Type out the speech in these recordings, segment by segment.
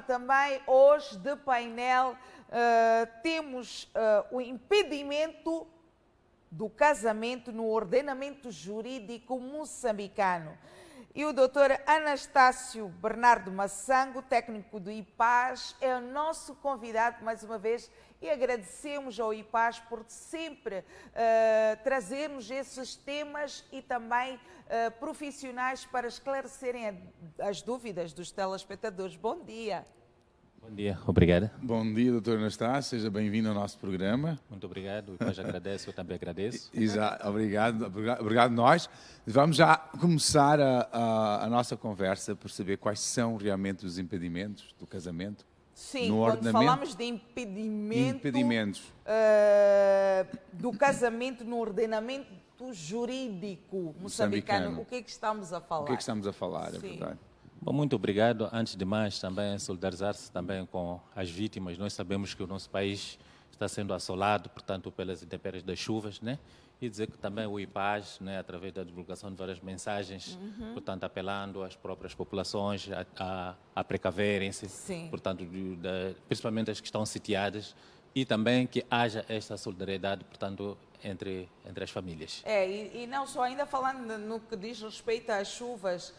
Também hoje de painel temos o impedimento do casamento no ordenamento jurídico moçambicano. E o doutor Anastácio Bernardo Massango, técnico do IPAS, é o nosso convidado mais uma vez e agradecemos ao IPAS por sempre trazermos esses temas e também profissionais para esclarecerem as dúvidas dos telespectadores. Bom dia. Bom dia, obrigado. Bom dia, doutor Anastácio, seja bem-vindo ao nosso programa. Muito obrigado, o IPAS agradece, eu também agradeço. Obrigado nós. Vamos já começar a nossa conversa por saber quais são realmente os impedimentos do casamento. Sim, quando falamos de impedimentos do casamento no ordenamento jurídico moçambicano, o que é que estamos a falar? O que é que estamos a falar, é verdade. Bom, muito obrigado. Antes de mais, também solidarizar-se também com as vítimas. Nós sabemos que o nosso país está sendo assolado, portanto, pelas intempéries das chuvas, né? E dizer que também o IPAS, né, através da divulgação de várias mensagens, portanto, apelando às próprias populações a precaverem-se, portanto, principalmente as que estão sitiadas, e também que haja esta solidariedade, portanto, entre as famílias. E não só, ainda falando no que diz respeito às chuvas,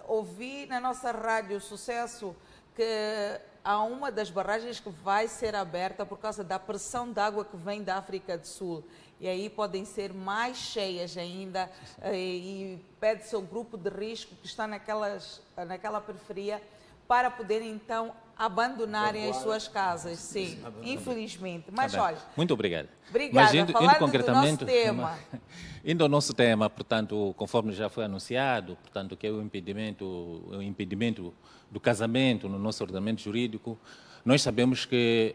ouvi na nossa rádio Sucesso que há uma das barragens que vai ser aberta por causa da pressão de água que vem da África do Sul. E aí podem ser mais cheias ainda e pede-se ao grupo de risco que está naquela periferia para poderem então abandonarem as suas casas. Sim, infelizmente. Mas olha... Muito obrigado. Obrigada. Mas indo concretamente, do nosso tema. Indo ao nosso tema, portanto, conforme já foi anunciado, portanto, que é o impedimento do casamento no nosso ordenamento jurídico, nós sabemos que,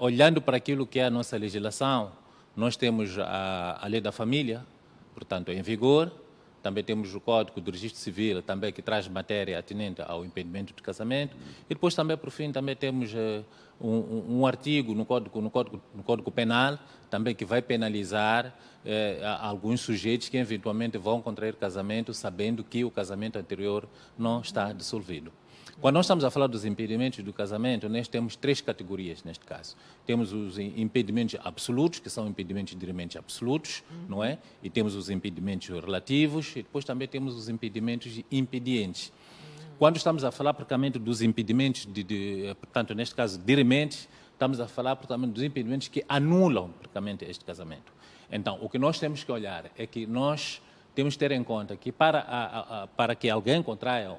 olhando para aquilo que é a nossa legislação, nós temos a lei da família, portanto, em vigor. Também temos o Código do Registro Civil, também que traz matéria atinente ao impedimento de casamento. E depois também, por fim, também temos um artigo no Código Penal, também que vai penalizar alguns sujeitos que eventualmente vão contrair casamento sabendo que o casamento anterior não está dissolvido. Quando nós estamos a falar dos impedimentos do casamento, nós temos três categorias neste caso. Temos os impedimentos absolutos, que são impedimentos diretamente absolutos, não é? E temos os impedimentos relativos e depois também temos os impedimentos impedientes. Quando estamos a falar, praticamente, dos impedimentos, portanto, neste caso, diretamente, estamos a falar, portanto, dos impedimentos que anulam, praticamente, este casamento. Então, o que nós temos que olhar é que nós temos que ter em conta que para que alguém contraia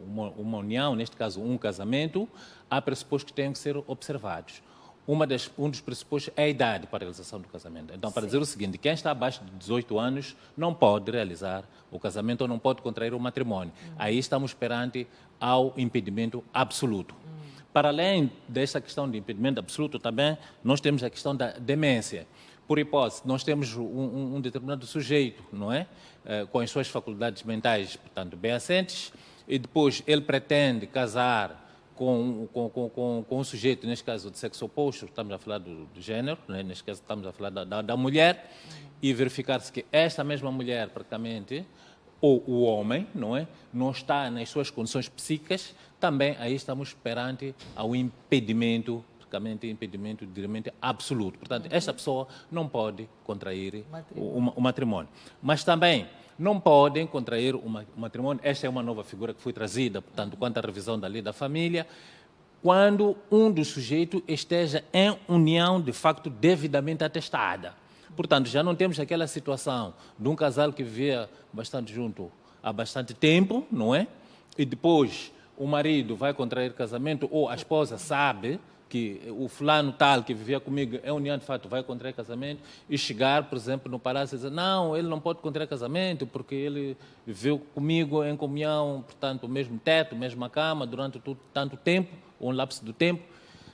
uma união, neste caso um casamento, há pressupostos que têm que ser observados. Um dos pressupostos é a idade para a realização do casamento. Então, para dizer o seguinte, quem está abaixo de 18 anos não pode realizar o casamento ou não pode contrair o matrimônio. Aí estamos perante ao impedimento absoluto. Para além desta questão de impedimento absoluto, também nós temos a questão da demência. Por hipótese, nós temos um determinado sujeito, não é? Com as suas faculdades mentais, portanto, bem assentes, e depois ele pretende casar com um sujeito, neste caso de sexo oposto, estamos a falar do gênero, né? Neste caso estamos a falar da mulher, e verificar-se que esta mesma mulher, praticamente, ou o homem, não é? Não está nas suas condições psíquicas, também aí estamos perante ao impedimento diretamente absoluto. Portanto, esta pessoa não pode contrair o matrimônio. Mas também não podem contrair o matrimônio, esta é uma nova figura que foi trazida, portanto, quanto à revisão da lei da família, quando um dos sujeitos esteja em união, de facto, devidamente atestada. Portanto, já não temos aquela situação de um casal que vivia bastante junto há bastante tempo, não é? E depois o marido vai contrair casamento ou a esposa sabe que o fulano tal que vivia comigo é união de fato, vai contrair casamento e chegar, por exemplo, no palácio e dizer não, ele não pode contrair casamento porque ele viveu comigo em comunhão, portanto, o mesmo teto, mesma cama, durante tanto tempo, um lapso do tempo.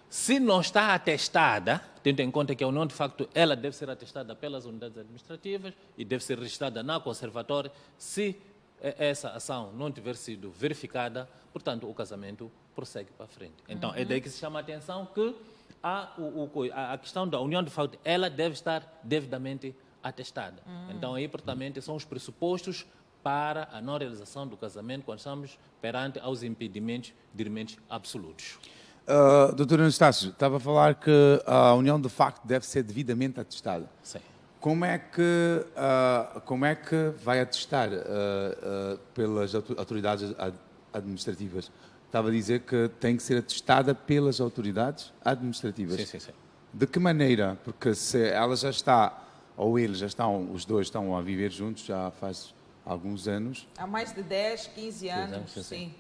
Se não está atestada, tendo em conta que a união de facto ela deve ser atestada pelas unidades administrativas e deve ser registrada na conservatória, se essa ação não tiver sido verificada, portanto, o casamento prossegue para frente. Então, é daí que se chama a atenção que a questão da união de facto, ela deve estar devidamente atestada. Então, aí, portanto, são os pressupostos para a não realização do casamento quando estamos perante aos impedimentos dirimente absolutos. Doutor Anastácio, estava a falar que a união de facto deve ser devidamente atestada. Sim. Como é que vai atestar pelas autoridades administrativas? Estava a dizer que tem que ser atestada pelas autoridades administrativas. Sim, sim, sim. De que maneira? Porque se ela já está, ou eles já estão, os dois estão a viver juntos já faz alguns anos. Há mais de 10, 15 anos, sim, sim. sim.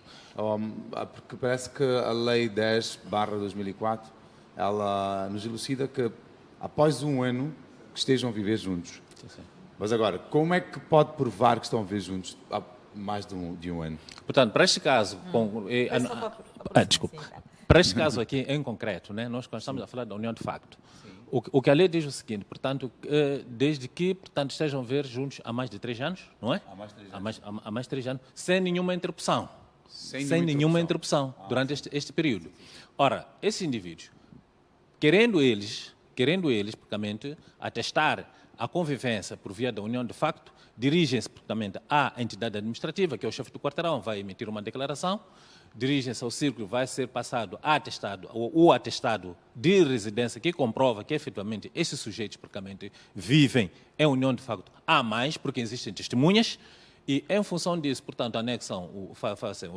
Porque parece que a Lei 10/2004, ela nos elucida que após um ano que estejam a viver juntos. Sim, sim. Mas agora, como é que pode provar que estão a viver juntos há mais de um ano? Portanto, para este caso... desculpa. Para este caso aqui em concreto, né, nós quando estamos a falar da união de facto, o que a lei diz é o seguinte, portanto, desde que estejam a viver juntos há mais de 3 anos, não é? Há mais de 3 anos. Há mais de 3 anos, sem nenhuma interrupção. Sem nenhuma interrupção durante este período. Ora, esses indivíduos, querendo eles, praticamente, atestar a convivência por via da união de facto, dirigem-se, praticamente, à entidade administrativa, que é o chefe do quarteirão, vai emitir uma declaração, dirigem-se ao círculo, vai ser passado o atestado de residência que comprova que, efetivamente, esses sujeitos, praticamente, vivem em união de facto há mais, porque existem testemunhas, e, em função disso, portanto, anexam o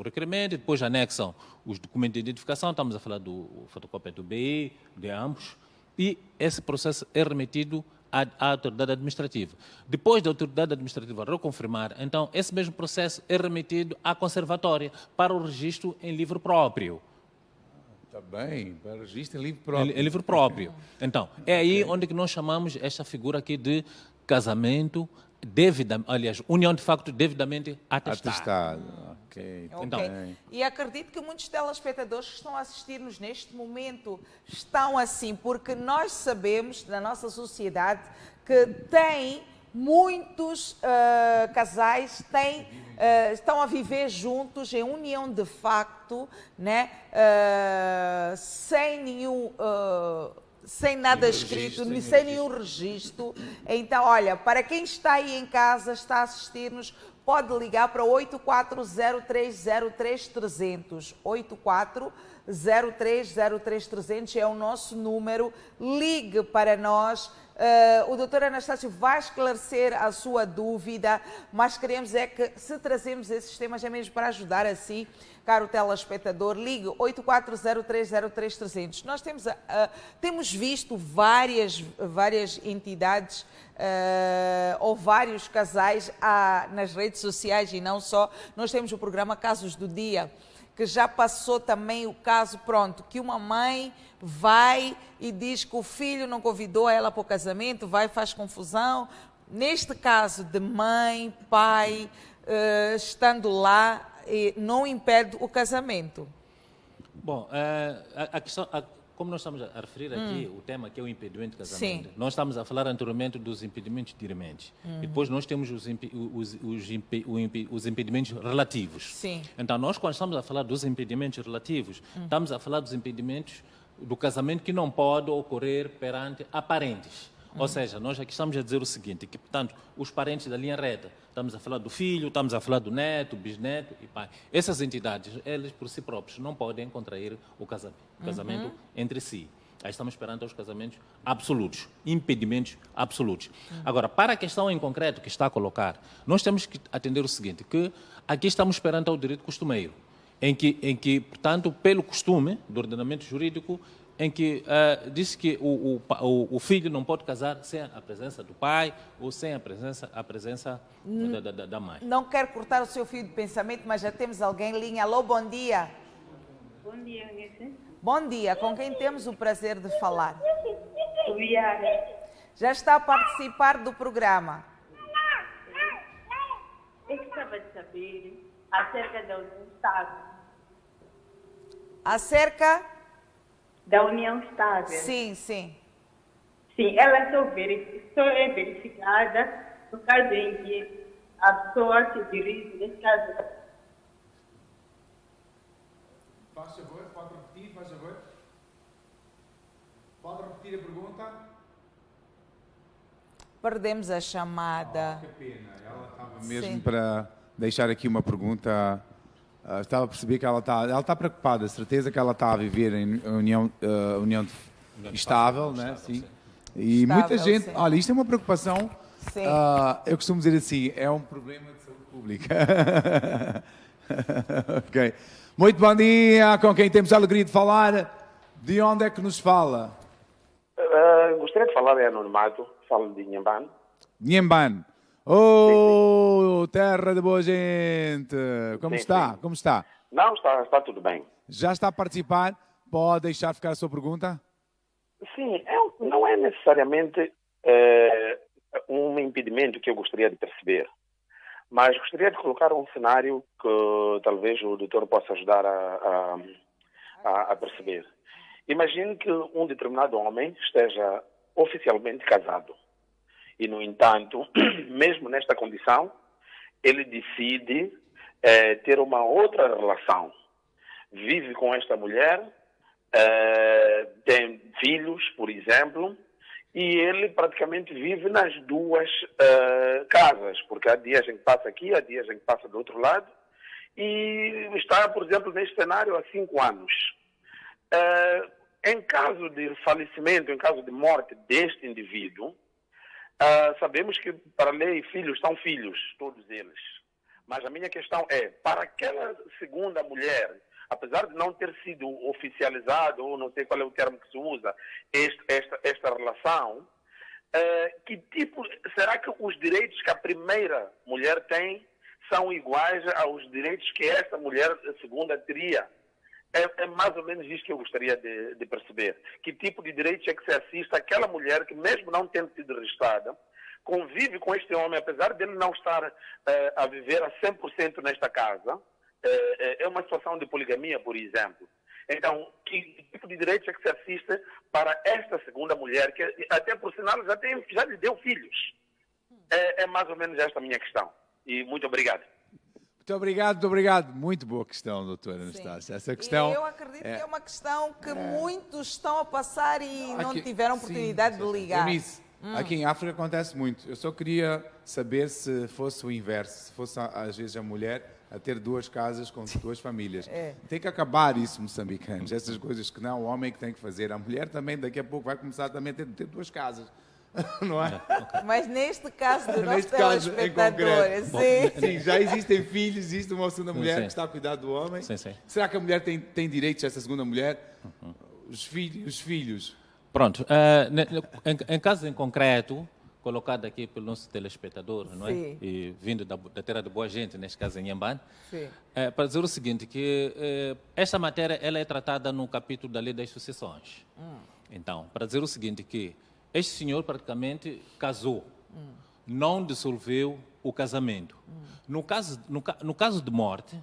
requerimento, depois anexam os documentos de identificação, estamos a falar do fotocópia do BI, de ambos, e esse processo é remetido à autoridade administrativa. Depois da autoridade administrativa reconfirmar, então, esse mesmo processo é remetido à conservatória para o registro em livro próprio. Está bem, para o registro em livro próprio. Em livro próprio. Então, é aí onde que nós chamamos esta figura aqui de casamento união de facto devidamente atestada. Ok. Então, E acredito que muitos telespectadores que estão a assistir-nos neste momento estão assim, porque nós sabemos, na nossa sociedade, que tem muitos casais estão a viver juntos em união de facto, né? Sem nada escrito, sem nenhum registro. Então, olha, para quem está aí em casa, está a assistir-nos, pode ligar para 8403030300. 8403030300 é o nosso número. Ligue para nós. O doutor Anastácio vai esclarecer a sua dúvida, mas queremos é que, se trazemos esses temas, é mesmo para ajudar assim, caro telespectador, ligue 8403030300. Nós temos visto várias entidades ou vários casais nas redes sociais e não só. Nós temos o programa Casos do Dia, que já passou também o caso, pronto, que uma mãe vai e diz que o filho não convidou ela para o casamento, vai e faz confusão. Neste caso de mãe, pai, estando lá, não impede o casamento. Bom, a questão... Como nós estamos a referir aqui, o tema que é o impedimento de casamento, Sim. nós estamos a falar anteriormente dos impedimentos dirimentes. E depois nós temos os impedimentos relativos. Sim. Então, nós, quando estamos a falar dos impedimentos relativos, estamos a falar dos impedimentos do casamento que não pode ocorrer perante aparentes. Ou seja, nós aqui estamos a dizer o seguinte, que, portanto, os parentes da linha reta, estamos a falar do filho, estamos a falar do neto, bisneto e pai. Essas entidades, elas por si próprias, não podem contrair o casamento entre si. Aí estamos perante os casamentos absolutos, impedimentos absolutos. Agora, para a questão em concreto que está a colocar, nós temos que atender o seguinte, que aqui estamos perante ao direito costumeiro, em que, portanto, pelo costume do ordenamento jurídico, em que diz que o filho não pode casar sem a presença do pai ou sem a presença da mãe. Não quero cortar o seu fio de pensamento, mas já temos alguém em linha. Alô, bom dia. Bom dia, Eunice. Bom dia, com quem temos o prazer de falar? Viara. Já está a participar do programa. Eu gostava de saber acerca da União Estável. Acerca? Da União Estável. Sim, sim. Sim, ela só é verificada no caso em que a pessoa se dirige, nesse caso. Faz favor, pode repetir, faz favor. Pode repetir a pergunta? Perdemos a chamada. Que pena, ela estava mesmo para deixar aqui uma pergunta. Estava a perceber que ela está preocupada, certeza que ela está a viver em união estável, né? Sim. E Estável, muita gente, sim. olha, isto é uma preocupação, Sim. eu costumo dizer assim, é um problema de saúde pública. Ok. Muito bom dia, com quem temos a alegria de falar. De onde é que nos fala? Gostaria de falar em anonimato, falo de Inhambane. Nhemban. Oh, terra de boa gente. Como Sim, está? sim. Como está? Não, está tudo bem. Já está a participar? Pode deixar ficar a sua pergunta? Sim, não é necessariamente um impedimento que eu gostaria de perceber, mas gostaria de colocar um cenário que talvez o doutor possa ajudar a perceber. Imagine que um determinado homem esteja oficialmente casado e, no entanto, mesmo nesta condição, ele decide ter uma outra relação. Vive com esta mulher, tem filhos, por exemplo, e ele praticamente vive nas duas casas, porque há dias em que passa aqui, há dias em que passa do outro lado, e está, por exemplo, neste cenário há 5 anos. Em caso de falecimento, em caso de morte deste indivíduo, sabemos que para a lei filhos são filhos, todos eles. Mas a minha questão é, para aquela segunda mulher, apesar de não ter sido oficializado, ou não sei qual é o termo que se usa, esta relação, que tipo, será que os direitos que a primeira mulher tem são iguais aos direitos que esta mulher segunda teria? É mais ou menos isso que eu gostaria de perceber. Que tipo de direitos é que se assiste àquela mulher que, mesmo não tendo sido registrada, convive com este homem, apesar dele não estar a viver a 100% nesta casa. É uma situação de poligamia, por exemplo. Então, que tipo de direitos é que se assiste para esta segunda mulher, que até por sinal já lhe deu filhos? É mais ou menos esta a minha questão. E muito obrigado. Muito obrigado, muito obrigado. Muito boa questão, doutora Anastácia. Essa questão... E eu acredito que é uma questão que muitos estão a passar e não Aqui- tiveram oportunidade sim, de sim. ligar. Eunice, aqui em África acontece muito. Eu só queria saber se fosse o inverso, se fosse às vezes a mulher a ter 2 casas com 2 famílias. Tem que acabar isso, moçambicanos. Essas coisas que não, o homem que tem que fazer. A mulher também daqui a pouco vai começar também a ter 2 casas. Não é? Mas neste caso do nosso Neste caso, em telespectador, concreto. sim. Sim, já existem filhos, existe uma segunda mulher sim. que está a cuidar do homem. Sim, sim. Será que a mulher tem direitos, essa segunda mulher? Os filhos. Pronto. Em caso em concreto, colocado aqui pelo nosso telespectador, não é? Sim. E vindo da terra de boa gente, neste caso em Inhambane, Sim. para dizer o seguinte, que esta matéria ela é tratada no capítulo da Lei das Sucessões. Então, para dizer o seguinte, que este senhor praticamente casou, não dissolveu o casamento. No caso de morte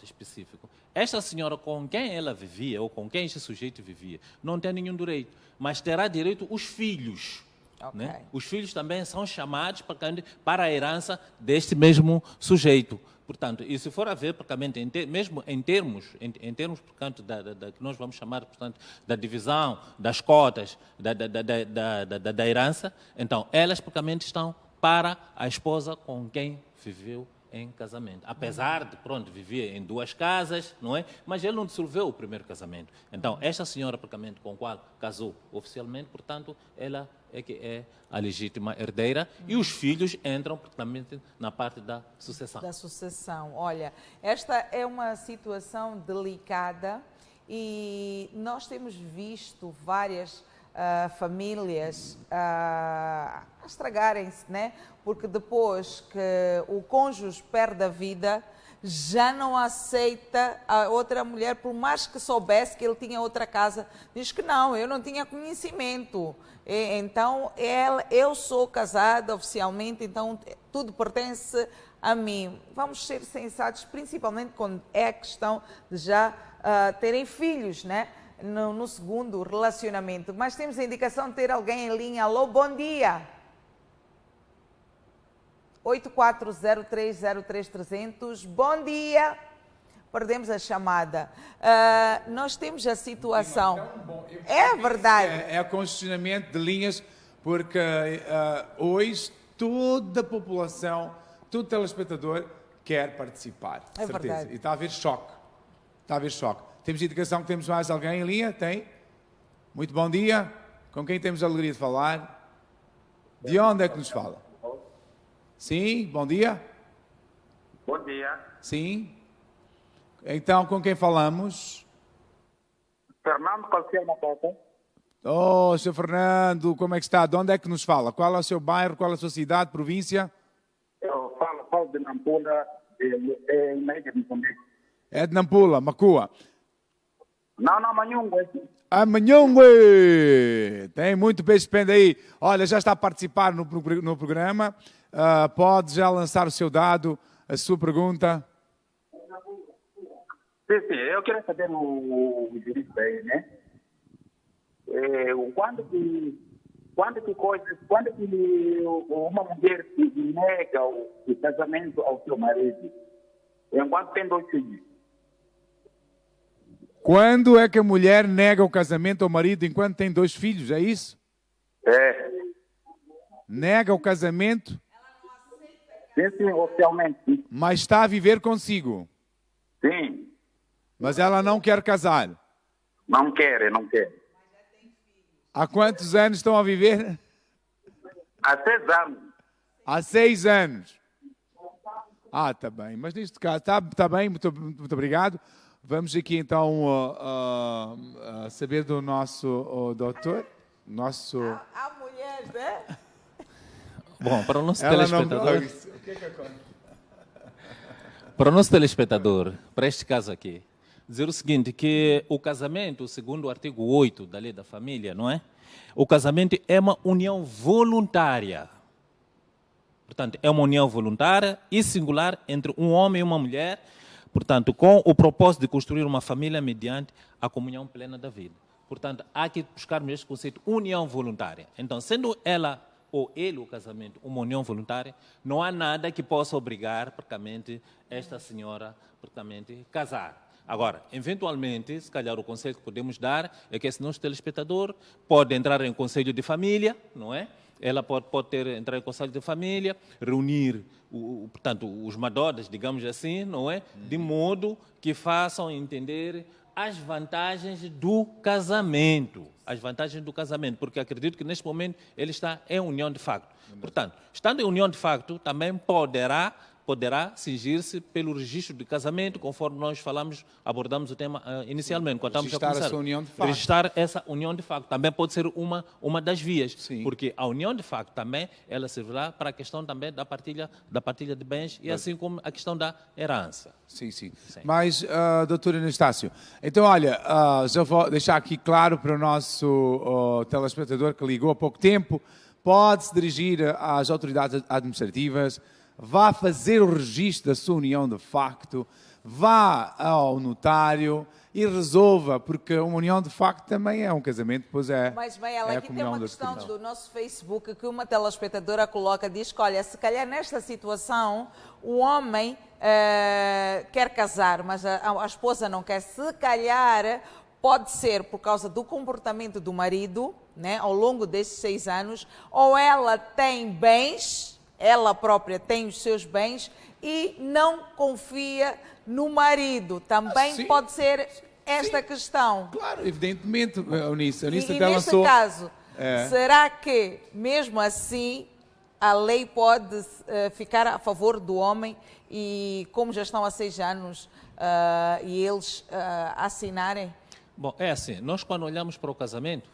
específico, esta senhora com quem ela vivia, ou com quem este sujeito vivia, não tem nenhum direito, mas terá direito os filhos. Ok. Né? Os filhos também são chamados para a herança deste mesmo sujeito. Portanto, e se for a ver, praticamente, mesmo em termos portanto, que nós vamos chamar, portanto, da divisão, das cotas, da herança, então, elas praticamente estão para a esposa com quem viveu em casamento. Apesar de, viver em 2 casas, não é? Mas ele não dissolveu o primeiro casamento. Então, esta senhora, praticamente, com a qual casou oficialmente, portanto, ela é que é a legítima herdeira e os filhos entram, praticamente, na parte da sucessão. Da sucessão. Olha, esta é uma situação delicada e nós temos visto várias famílias a estragarem-se, né? Porque depois que o cônjuge perde a vida, já não aceita a outra mulher, por mais que soubesse que ele tinha outra casa, diz que não, eu não tinha conhecimento. Então, eu sou casada oficialmente, então tudo pertence a mim. Vamos ser sensatos, principalmente quando é a questão de já terem filhos, né? No segundo relacionamento. Mas temos a indicação de ter alguém em linha. Alô, bom dia. 84030330. Bom dia. Perdemos a chamada. Nós temos a situação. É verdade. É congestionamento de linhas, porque hoje toda a população, todo telespectador quer participar. É certeza. verdade. E está a haver choque. Está a haver choque. Temos indicação que temos mais alguém em linha? Tem? Muito bom dia. Com quem temos a alegria de falar? De onde é que nos fala? Sim, bom dia. Bom dia. Sim. Então, com quem falamos? Fernando Calciano Papa. Oh, Sr. Fernando, como é que está? De onde é que nos fala? Qual é o seu bairro? Qual é a sua cidade, província? Eu falo de Nampula, na ilha de Moçambique. É de Nampula, Macua. Não, Manhungo. Amanhongue! Tem muito peixe pende aí. Olha, já está a participar no programa. Pode já lançar o seu dado, a sua pergunta. Sim, eu queria saber o direito aí, né? Quando que uma mulher nega o casamento ao seu marido, enquanto tem 2 filhos? Quando é que a mulher nega o casamento ao marido enquanto tem 2 filhos? É isso? É. Nega o casamento, Sim, oficialmente. mas está a viver consigo. Sim. Mas ela não quer casar. Não quer. Há quantos anos estão a viver? Há 6 anos. Há 6 anos. Tá bem. Mas neste caso, está bem, muito obrigado. Vamos aqui então saber do nosso doutor. Há mulheres, né? Bom, para o nosso Ela não... telespectador, O que é que acontece? para o nosso telespectador, para este caso aqui, dizer o seguinte, que o casamento, segundo o artigo 8 da Lei da Família, não é? O casamento é uma união voluntária. Portanto, é uma união voluntária e singular entre um homem e uma mulher, portanto, com o propósito de construir uma família mediante a comunhão plena da vida. Portanto, há que buscarmos este conceito, união voluntária. Então, sendo ela ou ele o casamento uma união voluntária, não há nada que possa obrigar, praticamente, esta senhora, praticamente, casar. Agora, eventualmente, se calhar o conselho que podemos dar é que esse nosso telespectador pode entrar em conselho de família, não é? Ela pode entrar em conselho de família, reunir, portanto, os madodas, digamos assim, não é? De modo que façam entender as vantagens do casamento. As vantagens do casamento, porque acredito que neste momento ele está em união de facto. Portanto, estando em união de facto, também poderá cingir-se pelo registro de casamento, conforme nós abordamos o tema inicialmente, quando estamos a começar. Registrar essa união de facto. Registrar essa união de facto. Também pode ser uma das vias, Sim. porque a união de facto também, ela servirá para a questão também da partilha de bens e assim como a questão da herança. Sim. Mas, doutor Anastácio, então, olha, já vou deixar aqui claro para o nosso telespectador que ligou há pouco tempo, pode-se dirigir às autoridades administrativas, vá fazer o registro da sua união de facto, vá ao notário e resolva, porque uma união de facto também é um casamento, pois é. Mas, Maela, é a aqui tem comunhão uma da questão Espírito. do nosso Facebook que uma telespectadora coloca, diz que, olha, se calhar nesta situação o homem quer casar, mas a esposa não quer, se calhar pode ser por causa do comportamento do marido, né, ao longo destes 6 anos, ou ela tem bens, ela própria tem os seus bens e não confia no marido. Também Sim. pode ser esta questão. Claro, evidentemente, Eunice. Eunice E até neste lançou... caso, será que mesmo assim a lei pode ficar a favor do homem e como já estão há 6 anos e eles assinarem? Bom, é assim, nós quando olhamos para o casamento,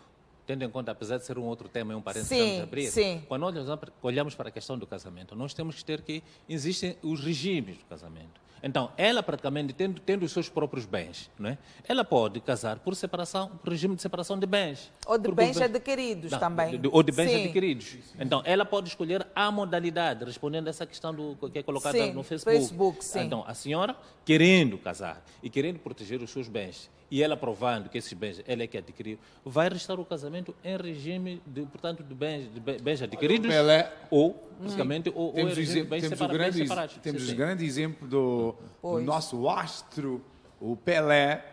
tendo em conta, apesar de ser um outro tema, um parênteses que Sim, vamos abrir, sim. quando olhamos para a questão do casamento, nós temos que ter que existem os regimes do casamento. Então, ela praticamente, tendo os seus próprios bens, não é? Ela pode casar por separação, por regime de separação de bens. Ou de bens adquiridos Não, também. ou de bens Sim. adquiridos. Então, ela pode escolher a modalidade, respondendo a essa questão que é colocada Sim, no Facebook. sim. Então, a senhora querendo casar e querendo proteger os seus bens, e ela provando que esses bens ela é que adquiriu, vai registrar o casamento em regime, portanto, de bens adquiridos Pelé. ou, basicamente, ou Temos, em regime de bens bens separados. temos Sim, o grande exemplo do nosso astro, o Pelé,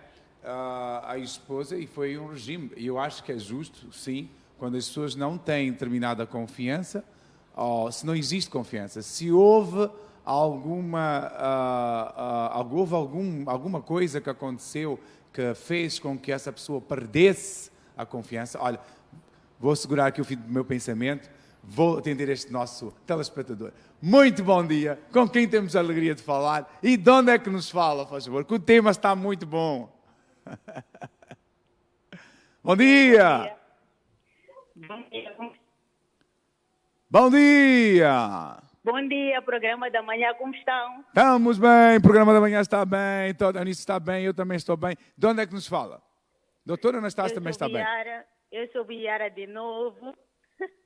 a esposa, e foi um regime. E eu acho que é justo, sim, quando as pessoas não têm determinada confiança, ou se não existe confiança. Se houve houve alguma coisa que aconteceu que fez com que essa pessoa perdesse a confiança? Olha, vou segurar aqui o fim do meu pensamento, vou atender este nosso telespectador. Muito bom dia, com quem temos a alegria de falar e de onde é que nos fala, por favor, que o tema está muito bom. Bom dia! Bom dia. Bom dia! Bom dia, programa da manhã, como estão? Estamos bem, o programa da manhã está bem, toda a Eunice está bem, eu também estou bem. De onde é que nos fala? Doutora Anastácia também está bem. Eu sou Yara de novo.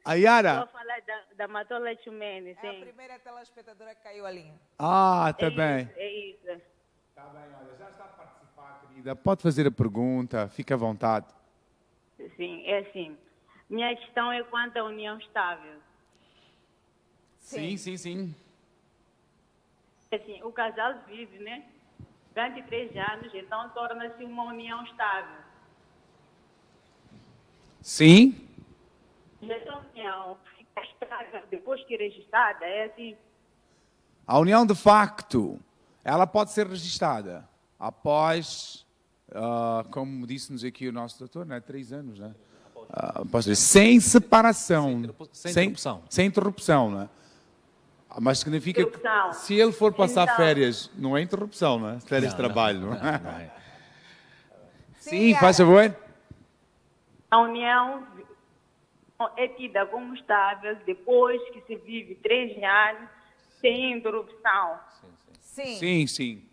A Yara? Vou falar da Matola Chumene, sim. É a primeira telespectadora que caiu a linha. Ah, está bem. É isso. Está bem, olha, já está a participar, querida. Pode fazer a pergunta, fique à vontade. Sim, é assim. Minha questão é quanto à união estável. Sim, sim, sim. Assim, o casal vive, né? Durante 3 anos, então torna-se uma união estável. Sim? E essa união fica estável depois que registrada, é assim. A união de facto, ela pode ser registada após, como disse-nos aqui o nosso doutor, né? 3 anos, né? Posso dizer, sem separação. Sem interrupção. Sem interrupção, né? Mas significa que se ele for passar Então, férias, não é interrupção, não é? Férias de trabalho, não é? Não é. Sim, faz favor. a união é tida como estável depois que se vive 3 anos sem interrupção. Sim. Sim, sim.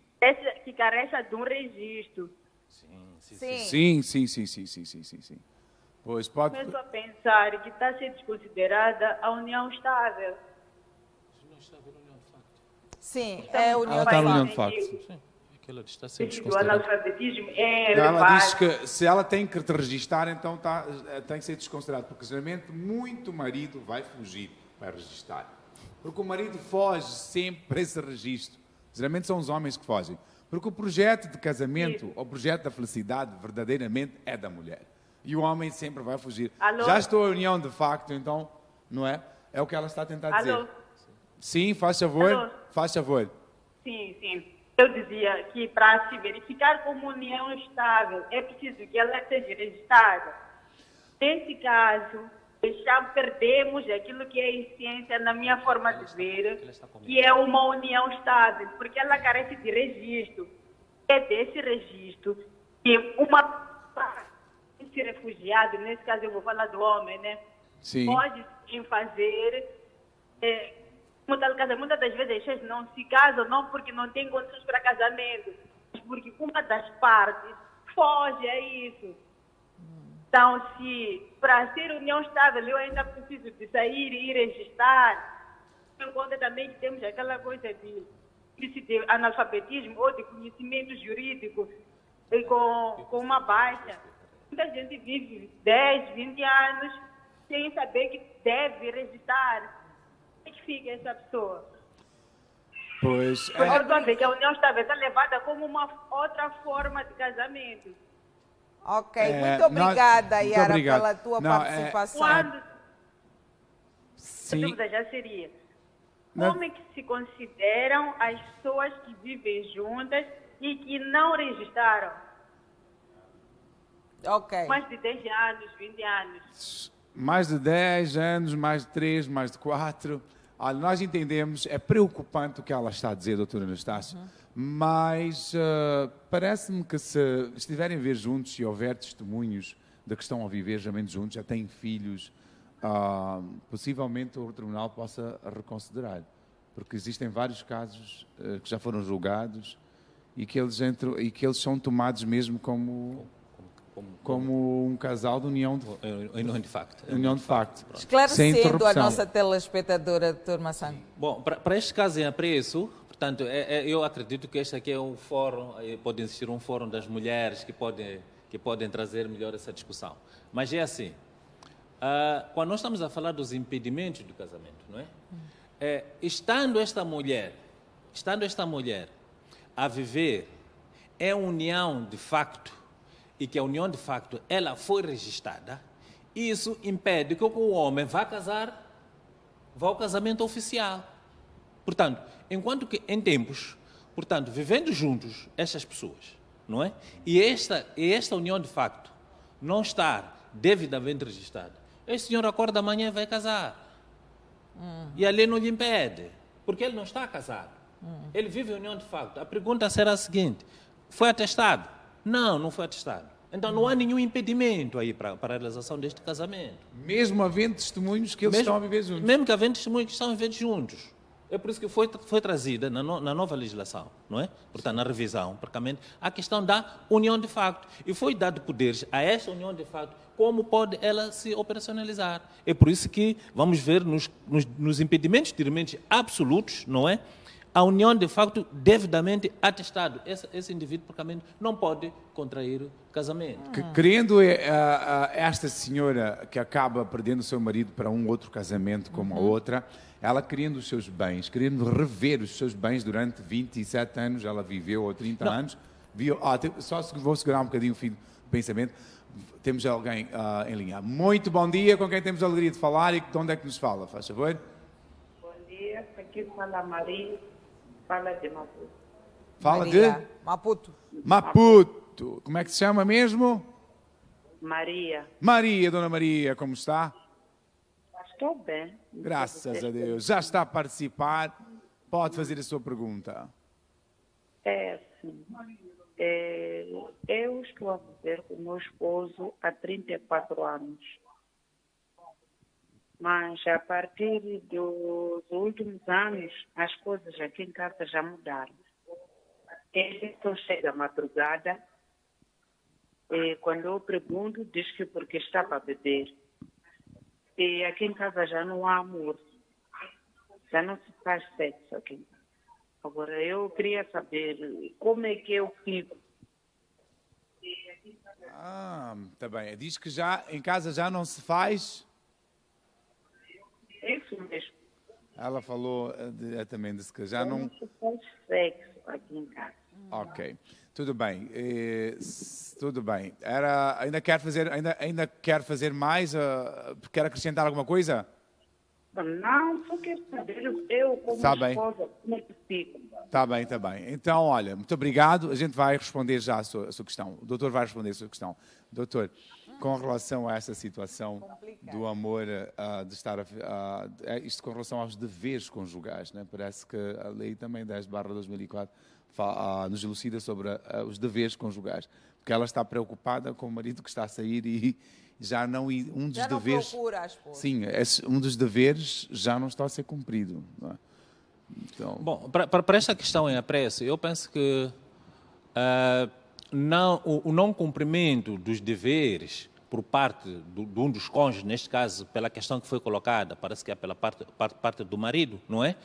Que carece de um registro. Sim. Sim. Pois pode. Começo a pensar que está a ser desconsiderada a união estável. Sim, é a união Ela está na união de facto. facto. Sim, aquilo está a ser O desconsiderado. analfabetismo é Ela elevado. diz que se ela tem que te registrar, então tem que ser desconsiderado. Porque geralmente muito marido vai fugir para registrar. Porque o marido foge sempre para esse registro. Geralmente são os homens que fogem. Porque o projeto de casamento, o projeto da felicidade, verdadeiramente é da mulher. E o homem sempre vai fugir. Alô? Já estou em união de facto, então, não é? É o que ela está a tentar dizer. Alô? Sim, faz favor. Alô? Faz favor. Sim. Eu dizia que para se verificar como união estável, é preciso que ela seja registrada. Nesse caso, perdemos aquilo que é a essência, na minha forma de ver, que é uma união estável, porque ela carece de registro. É desse registro que esse refugiado, nesse caso eu vou falar do homem, né? Sim. Pode sim fazer muitas das vezes as pessoas não se casam não porque não tem condições para casamento, mas porque uma das partes foge a isso. Então, se para ser união estável eu ainda preciso de sair e ir registrar, em conta também que temos aquela coisa de analfabetismo ou de conhecimento jurídico e com uma baixa. Muita gente vive 10, 20 anos sem saber que deve registrar. Como é que fica essa pessoa? Pois. Porque que a união estável está levada como uma outra forma de casamento. Ok, muito obrigada, muito Yara, obrigado. pela tua Não, participação. A Sim. dúvida já seria, Não. como é que se consideram as pessoas que vivem juntas e que não registraram? Ok. Mais de 10 anos, 20 anos. Mais de 10 anos, mais de 3, mais de 4. Olha, nós entendemos, é preocupante o que ela está a dizer, doutora Anastácio, mas parece-me que se estiverem a ver juntos e houver testemunhos de que estão a viver realmente juntos, já têm filhos, possivelmente o tribunal possa reconsiderar. Porque existem vários casos que já foram julgados e que eles são tomados mesmo como um casal de união de facto. União de facto. Sem Esclarecendo a interrupção. nossa telespectadora, Dr. Massang. Bom, para este caso em apreço, portanto, eu acredito que este aqui é um fórum, pode existir um fórum das mulheres que podem trazer melhor essa discussão. Mas é assim, quando nós estamos a falar dos impedimentos do casamento, não é? Estando esta mulher a viver em união de facto, e que a união de facto ela foi registrada, isso impede que o homem vá ao casamento oficial. Portanto, enquanto que em tempos, portanto, vivendo juntos estas pessoas, não é? E esta união de facto não estar devidamente registrada, este senhor acorda amanhã e vai casar. E a lei não lhe impede, porque ele não está casado. Ele vive a união de facto. A pergunta será a seguinte: foi atestado? Não, não foi atestado. Então não há nenhum impedimento aí para a realização deste casamento. Mesmo havendo testemunhos que eles estão a viver juntos. Mesmo que havendo testemunhos que estão a viver juntos. É por isso que foi trazida na nova legislação, não é? Portanto, na revisão, praticamente, a questão da união de facto. E foi dado poderes a esta união de facto, como pode ela se operacionalizar. É por isso que vamos ver nos impedimentos absolutos, não é? A união de facto devidamente atestado. Esse indivíduo, praticamente, não pode contrair casamento. Querendo esta senhora que acaba perdendo o seu marido para um outro casamento como a outra, ela querendo os seus bens, querendo rever os seus bens durante 27 anos, ela viveu, ou 30 anos, vou segurar um bocadinho o fim do pensamento. Temos alguém em linha. Muito bom dia, com quem temos a alegria de falar e de onde é que nos fala, faz favor? Bom dia, aqui fala a Maria, fala de Maputo. Fala Maria, de? Maputo. Maputo. Como é que se chama mesmo? Maria, Maria, Dona Maria, como está? estou bem. Graças a Deus. Já está a participar. Pode fazer a sua pergunta. É assim, eu estou a viver com o meu esposo há 34 anos. Mas a partir dos últimos anos, as coisas aqui em casa já mudaram. Ele só chega à madrugada e quando eu pergunto, diz que porque estava a beber. E aqui em casa já não há amor. Já não se faz sexo aqui em casa. Agora, eu queria saber como é que eu fico. Tá bem. Diz que já em casa já não se faz. Isso mesmo. Ela falou diretamente, disse que já não... Não se faz sexo aqui em casa. Ok. Tudo bem. Tudo bem. Ainda quer fazer mais? Quer acrescentar alguma coisa? Não, só quero saber eu como Tá bem. esposa, como é que fico. Está bem, está bem. Então, olha, muito obrigado. A gente vai responder já a sua questão. O doutor vai responder a sua questão. Doutor, com relação a essa situação do amor, de estar isto com relação aos deveres conjugais, né? Parece que a lei também 10/2004 nos elucida sobre os deveres conjugais. Porque ela está preocupada com o marido que está a sair e já não... Um dos Já não deveres, procura a esposa. sim, um dos deveres já não está a ser cumprido. Não é? Então... Bom, para esta questão em apreço, eu penso que o não cumprimento dos deveres por parte de um dos cônjuges, neste caso, pela questão que foi colocada, parece que é pela parte do marido, não é?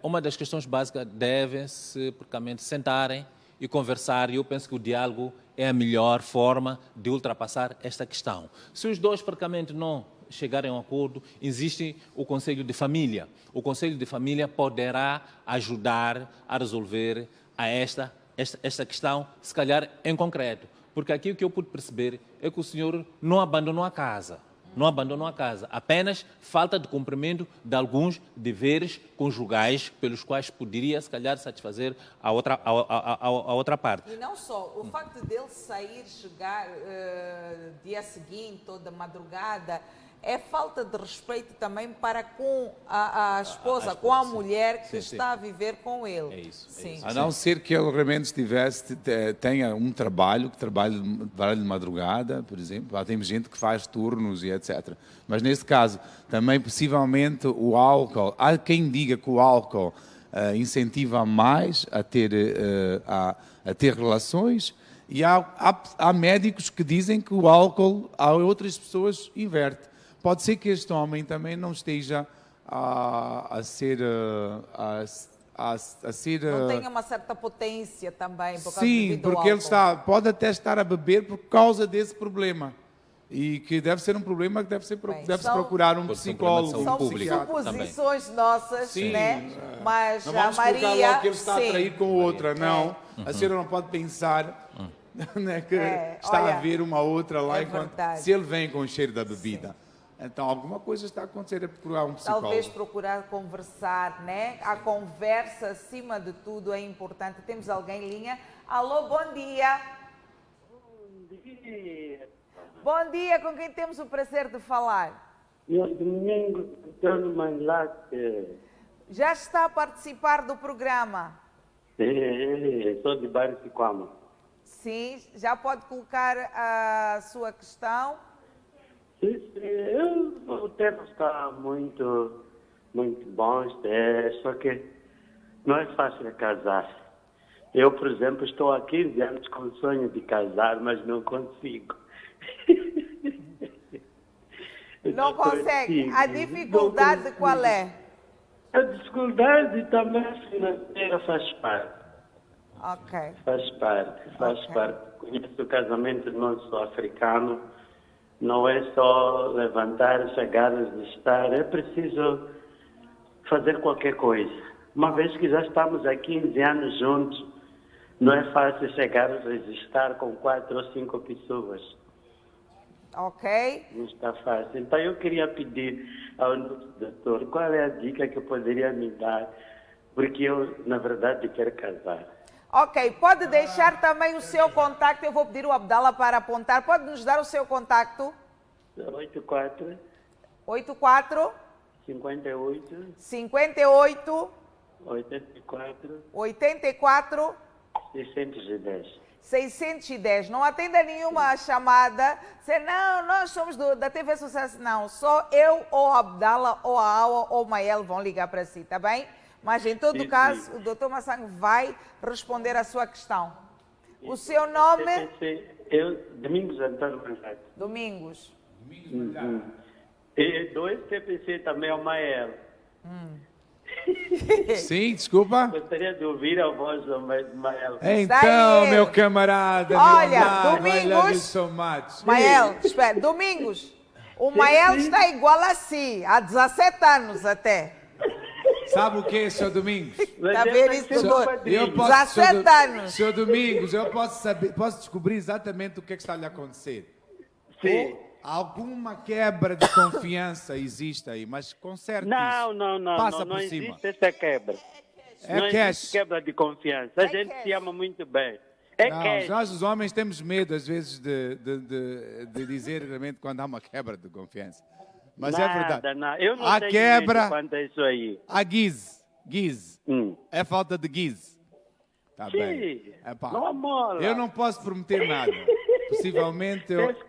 Uma das questões básicas devem-se, praticamente, sentarem e conversar, e eu penso que o diálogo é a melhor forma de ultrapassar esta questão. Se os dois, praticamente, não chegarem a um acordo, existe o Conselho de Família. O Conselho de Família poderá ajudar a resolver esta questão, se calhar em concreto. Porque aqui o que eu pude perceber é que o senhor não abandonou a casa. Não abandonou a casa. Apenas falta de cumprimento de alguns deveres conjugais pelos quais poderia, se calhar, satisfazer a outra parte. E não só, o facto dele sair, chegar dia seguinte ou da madrugada, é falta de respeito também para com a esposa, com a mulher que está a viver com ele. É isso. Sim. A não ser que ele realmente tenha um trabalho, que trabalhe de madrugada, por exemplo. Lá tem gente que faz turnos e etc. Mas nesse caso, também possivelmente o álcool, há quem diga que o álcool incentiva mais a ter relações, e há médicos que dizem que o álcool a outras pessoas inverte. Pode ser que este homem também não esteja a ser... Não tenha uma certa potência também, por causa Sim, do porque ele álcool. pode até estar a beber por causa desse problema. E que deve ser um problema que deve-se procurar um psicólogo, São um psiquiatra. suposições nossas, Sim, né? Mas não a vamos colocar Maria... logo que ele está a sim. trair com outra, não. A senhora não pode pensar né, que está olha, a ver uma outra lá é enquanto... verdade. Se ele vem com o cheiro da bebida. Então, alguma coisa está a acontecer, é procurar um psicólogo. Talvez procurar conversar, né? A conversa, acima de tudo, é importante. Temos alguém em linha. Alô, bom dia. Bom dia. Bom dia, com quem temos o prazer de falar? Eu, Domingos Antônio Manlate. Já está a participar do programa? Sou de Bairro Siquama. Sim, já pode colocar a sua questão. Sim, o tema está muito bom, só que não é fácil casar. Eu, por exemplo, estou há 15 anos com o sonho de casar, mas não consigo. Não consegue. A dificuldade qual é? A dificuldade também financeira faz parte. Ok. Faz parte. Conheço o casamento nosso africano. Não é só levantar, chegar, estar. É preciso fazer qualquer coisa. Uma vez que já estamos há 15 anos juntos, não é fácil chegar a registrar com 4 ou 5 pessoas. Ok. Não está fácil. Então eu queria pedir ao nosso doutor qual é a dica que poderia me dar, porque eu, na verdade, quero casar. Ok, pode deixar também o seu contacto, eu vou pedir o Abdala para apontar. Pode nos dar o seu contacto? 84 84 58 58 84 84 610. 610. Não atenda nenhuma chamada. Se não, nós somos da TV Sucesso. Não, só eu ou Abdala ou a Awa ou o Mael vão ligar para si, tá bem? Mas em todo caso, o Dr. Massang vai responder a sua questão. O seu nome? Eu, Domingos Antônio Manlate. Domingos. E do STPC também é o Mael. Sim, desculpa. Gostaria de ouvir a voz do Mael. Então, Daí. meu camarada, Olha, meu amado, Domingos. I love you so much. Mael, espera, Domingos. O Mael está igual a si, há 17 anos até. Sabe o que, seu Domingos? Tá vendo isso, doutor? Eu posso, 17 anos. Seu Domingos, eu posso saber, posso descobrir exatamente o que é que está a lhe acontecer. Sim. Alguma quebra de confiança existe aí, mas conserte isso. Não. Passa Não por cima. existe essa quebra. É não cash. existe quebra de confiança. A gente se ama muito bem. É Não, cash. nós os homens temos medo, às vezes, de dizer realmente quando há uma quebra de confiança. Mas é verdade. Não. Eu não A tenho quebra, medo quanto a isso aí. a guise. É falta de guise. Tá Sim, bem. Epá, não amola. eu não posso prometer nada. Possivelmente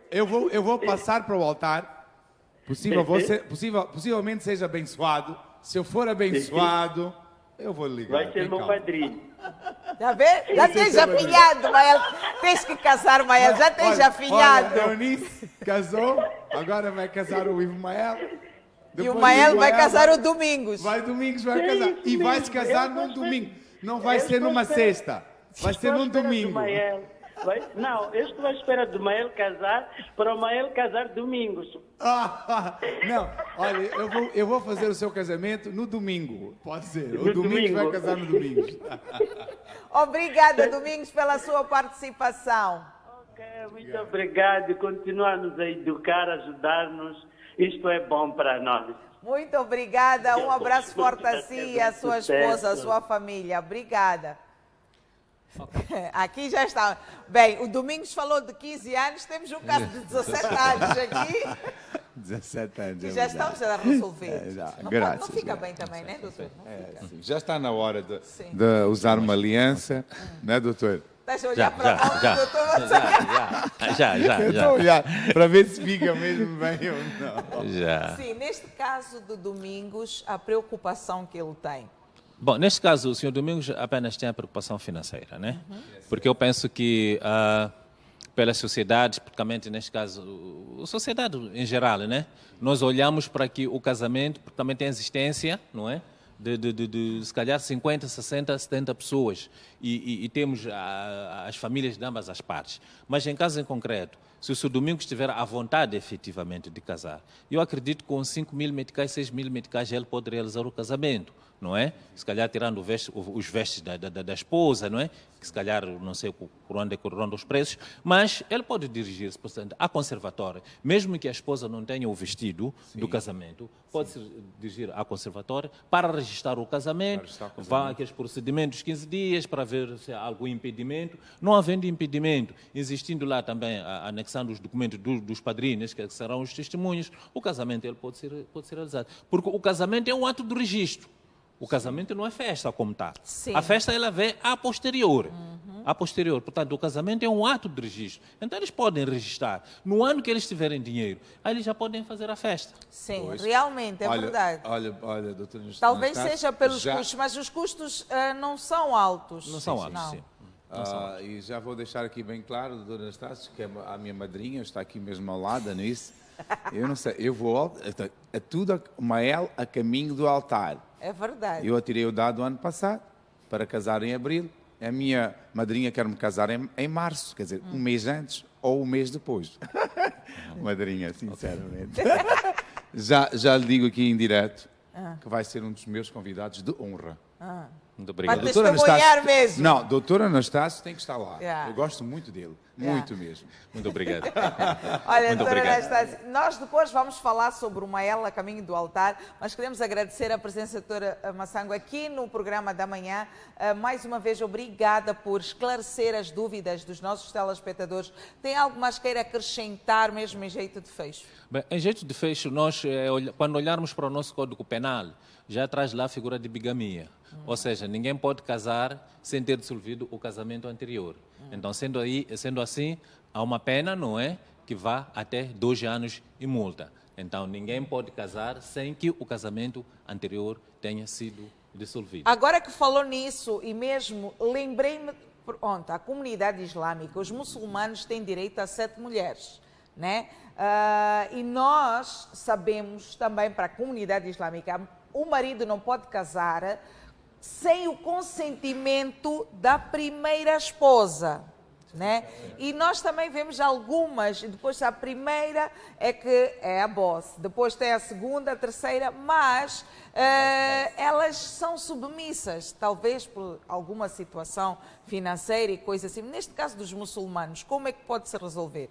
eu vou passar para o altar. Possivelmente seja abençoado. Se eu for abençoado, eu vou ligar. Vai ser Tem meu calma. padrinho. Já vê? Já tens afilhado, Mael. Tens que casar, Mael. Já tens afilhado. Olha, Eunice casou, agora vai casar o Ivo Mael. E o Mael vai casar o Domingos. Domingos vai casar. E vai se casar num domingo. Não vai ser numa sexta. Vai ser num domingo. Não, eu estou à espera do Mael casar para o Mael casar domingos. Não, olha, eu vou fazer o seu casamento no domingo. Pode ser. O No Domingos vai domingo. casar no domingo. Obrigada, Domingos, pela sua participação. Ok, muito obrigado. Continuar-nos a educar, ajudar-nos. Isto é bom para nós. Muito obrigada. Um abraço forte a si, a sua esposa, a sua família. Obrigada. Aqui já está. Bem, o Domingos falou de 15 anos, temos um caso de 17 anos aqui. 17 anos. E já estamos a resolver. Graças. Não fica bem também, né, doutor? Sim, já está na hora de Sim. usar uma aliança, né, doutor? Deixa eu olhar para a mão do doutor. Eu estou a olhar para ver se fica mesmo bem ou não. Já. Sim, neste caso do Domingos, a preocupação que ele tem. Bom, neste caso, o Sr. Domingos apenas tem a preocupação financeira, né? Porque eu penso que pela sociedade, praticamente neste caso, a sociedade em geral, né? Nós olhamos para que o casamento também tem existência, não é? De se calhar 50, 60, 70 pessoas e temos as famílias de ambas as partes. Mas em caso em concreto, se o Sr. Domingos tiver a vontade efetivamente de casar, eu acredito que com 5 mil meticais, 6 mil meticais ele pode realizar o casamento. não é? Se calhar tirando os vestes da esposa, não é? Que se calhar, não sei por onde correndo os preços, mas ele pode dirigir-se, portanto, à conservatória. Mesmo que a esposa não tenha o vestido do casamento, pode se dirigir à conservatória para registrar o casamento, vá aqueles procedimentos 15 dias para ver se há algum impedimento. Não havendo impedimento, existindo lá também, anexando os documentos dos padrinhos, que serão os testemunhos, o casamento ele pode ser realizado. Porque o casamento é um ato de registro. O casamento não é festa como está. A festa ela vem a posterior. A posterior. Portanto, o casamento é um ato de registro. Então, eles podem registrar. No ano que eles tiverem dinheiro, aí eles já podem fazer a festa. Sim, realmente, é verdade. Olha, doutor Talvez seja pelos custos, mas os custos não são altos. Não são altos, sim. E já vou deixar aqui bem claro, doutora Anastácio, que é a minha madrinha, está aqui mesmo ao lado, não é isso? Eu não sei, eu vou a tudo uma L a caminho do altar. É verdade. Eu atirei o dado ano passado para casar em abril. A minha madrinha quer me casar em março, quer dizer, um mês antes ou um mês depois. Madrinha, sinceramente. Já lhe digo aqui em direto que vai ser um dos meus convidados de honra. Muito obrigado. Para testemunhar mesmo. Não, doutor Anastácio tem que estar lá. Yeah. Eu gosto muito dele. Muito mesmo. Muito obrigado. Olha, doutora Anastácio, nós depois vamos falar sobre uma ela a caminho do altar, mas queremos agradecer a presença da doutora Massango aqui no programa da manhã. Mais uma vez, obrigada por esclarecer as dúvidas dos nossos telespectadores. Tem algo mais queira acrescentar mesmo em jeito de fecho? Bem, em jeito de fecho, nós, quando olharmos para o nosso Código Penal, já traz lá a figura de bigamia. Ou seja, ninguém pode casar sem ter dissolvido o casamento anterior. Então, sendo assim, há uma pena, não é? Que vá até 2 anos e multa. Então, ninguém pode casar sem que o casamento anterior tenha sido dissolvido. Agora que falou nisso, e mesmo lembrei-me, pronto, a comunidade islâmica, os muçulmanos têm direito a 7 mulheres, né? E nós sabemos também, para a comunidade islâmica, o marido não pode casar sem o consentimento da primeira esposa, né? E nós também vemos algumas, depois a primeira é que é a boss, depois tem a segunda, a terceira, mas elas são submissas, talvez por alguma situação financeira e coisa assim. Neste caso dos muçulmanos, como é que pode se resolver?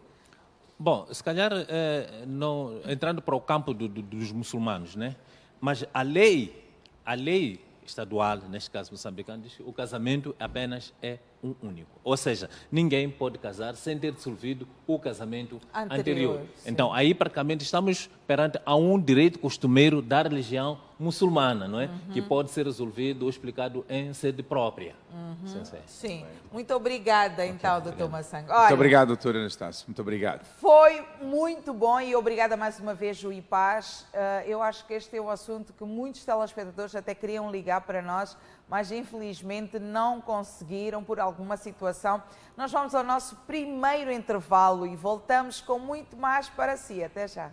Bom, se calhar, não, entrando para o campo dos muçulmanos, né? Mas a lei estadual, neste caso moçambicano, diz que o casamento apenas é um único. Ou seja, ninguém pode casar sem ter dissolvido o casamento anterior. Então, aí praticamente estamos perante a um direito costumeiro da religião muçulmana, não é? Que pode ser resolvido ou explicado em sede própria. Sim. Muito obrigada, então, doutor Massango. Muito obrigado, doutor Anastácio. Muito obrigado. Foi muito bom e obrigada mais uma vez, Ju e Paz. Eu acho que este é um assunto que muitos telespectadores até queriam ligar para nós, mas infelizmente não conseguiram por alguma situação. Nós vamos ao nosso primeiro intervalo e voltamos com muito mais para si. Até já.